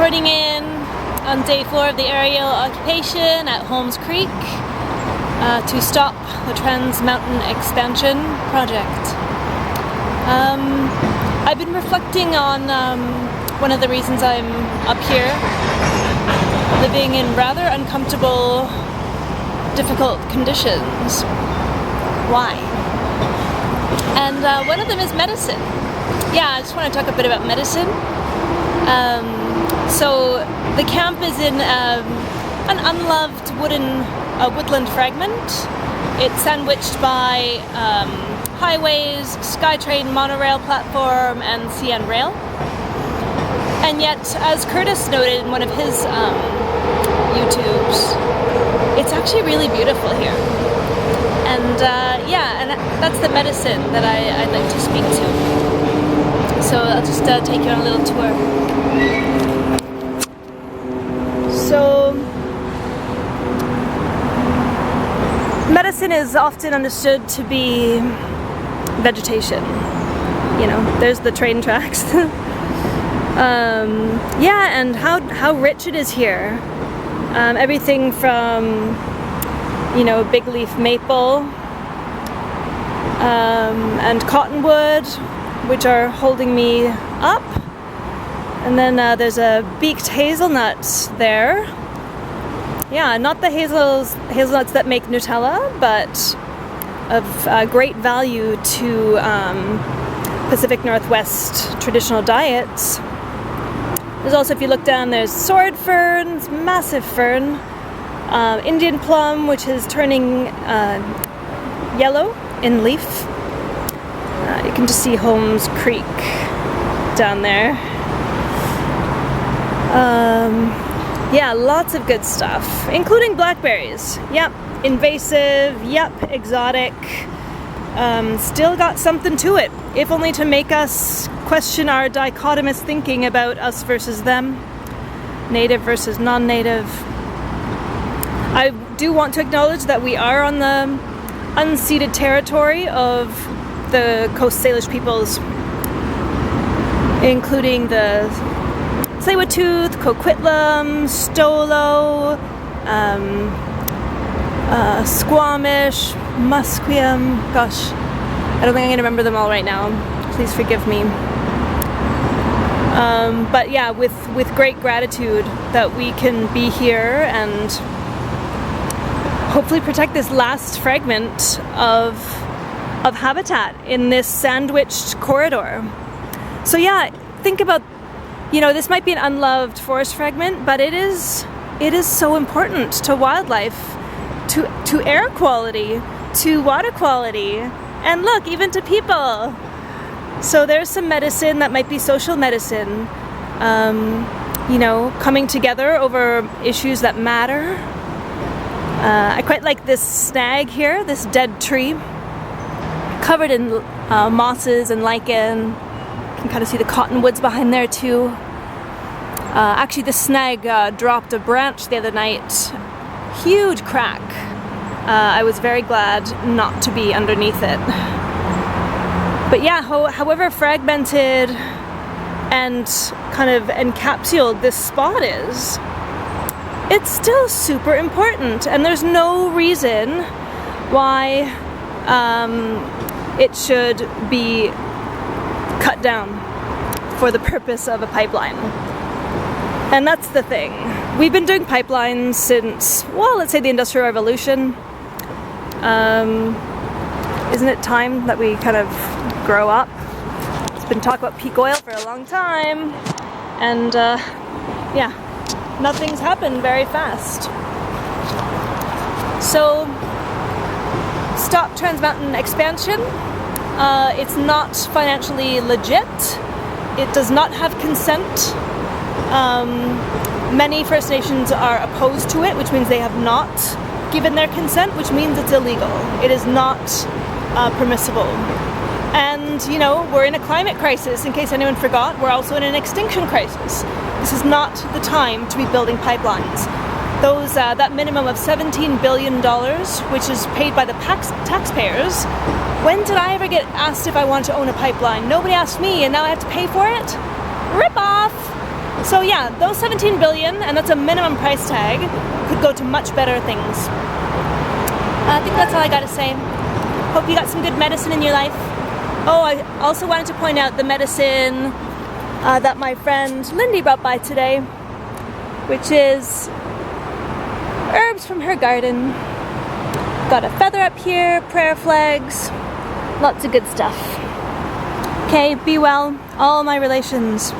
reporting in on day 4 of the aerial occupation at Holmes Creek to stop the Trans Mountain Expansion project. I've been reflecting on one of the reasons I'm up here, living in rather uncomfortable, difficult conditions. Why? And one of them is medicine. Yeah, I just want to talk a bit about medicine. So the camp is in an unloved woodland fragment. It's sandwiched by highways, SkyTrain monorail platform, and CN Rail. And yet, as Curtis noted in one of his YouTubes, it's actually really beautiful here. And and that's the medicine that I'd like to speak to. So I'll just take you on a little tour. So, medicine is often understood to be vegetation. You know, there's the train tracks. And how rich it is here. Everything from, big leaf maple and cottonwood, which are holding me up. And then there's a beaked hazelnut there. Yeah, not the hazelnuts that make Nutella, but of great value to Pacific Northwest traditional diets. There's also, if you look down, there's sword ferns, massive fern, Indian plum, which is turning yellow in leaf. You can just see Holmes Creek down there. Lots of good stuff, including blackberries. Yep, invasive, yep, exotic. Still got something to it, if only to make us question our dichotomous thinking about us versus them, native versus non-native. I do want to acknowledge that we are on the unceded territory of the Coast Salish peoples, including the Tsleil-Waututh, Coquitlam, Stolo, Squamish, Musqueam. Gosh, I don't think I'm going to remember them all right now. Please forgive me. But yeah, with great gratitude that we can be here and hopefully protect this last fragment of habitat in this sandwiched corridor. So yeah, think about, this might be an unloved forest fragment, but it is so important to wildlife, to air quality, to water quality, and look, even to people. So there's some medicine that might be social medicine, coming together over issues that matter. I quite like this snag here, this dead tree, covered in mosses and lichen. You can kind of see the cottonwoods behind there too. Actually, the snag dropped a branch the other night. Huge crack. I was very glad not to be underneath it. But yeah, however fragmented and kind of encapsulated this spot is, it's still super important, and there's no reason why it should be cut down for the purpose of a pipeline. And that's the thing. We've been doing pipelines since, let's say the Industrial Revolution. Isn't it time that we kind of grow up? It's been talk about peak oil for a long time, and nothing's happened very fast. So, stop Trans Mountain Expansion. It's not financially legit. It does not have consent. Many First Nations are opposed to it, which means they have not given their consent, which means it's illegal. It is not permissible. And, we're in a climate crisis. In case anyone forgot, we're also in an extinction crisis. This is not the time to be building pipelines. That minimum of $17 billion, which is paid by the taxpayers. When did I ever get asked if I want to own a pipeline? Nobody asked me, and now I have to pay for it? Rip off! So yeah, those 17 billion, and that's a minimum price tag, could go to much better things. I think that's all I gotta say. Hope you got some good medicine in your life. Oh, I also wanted to point out the medicine that my friend Lindy brought by today, which is herbs from her garden. Got a feather up here, prayer flags, lots of good stuff. Okay, be well, all my relations.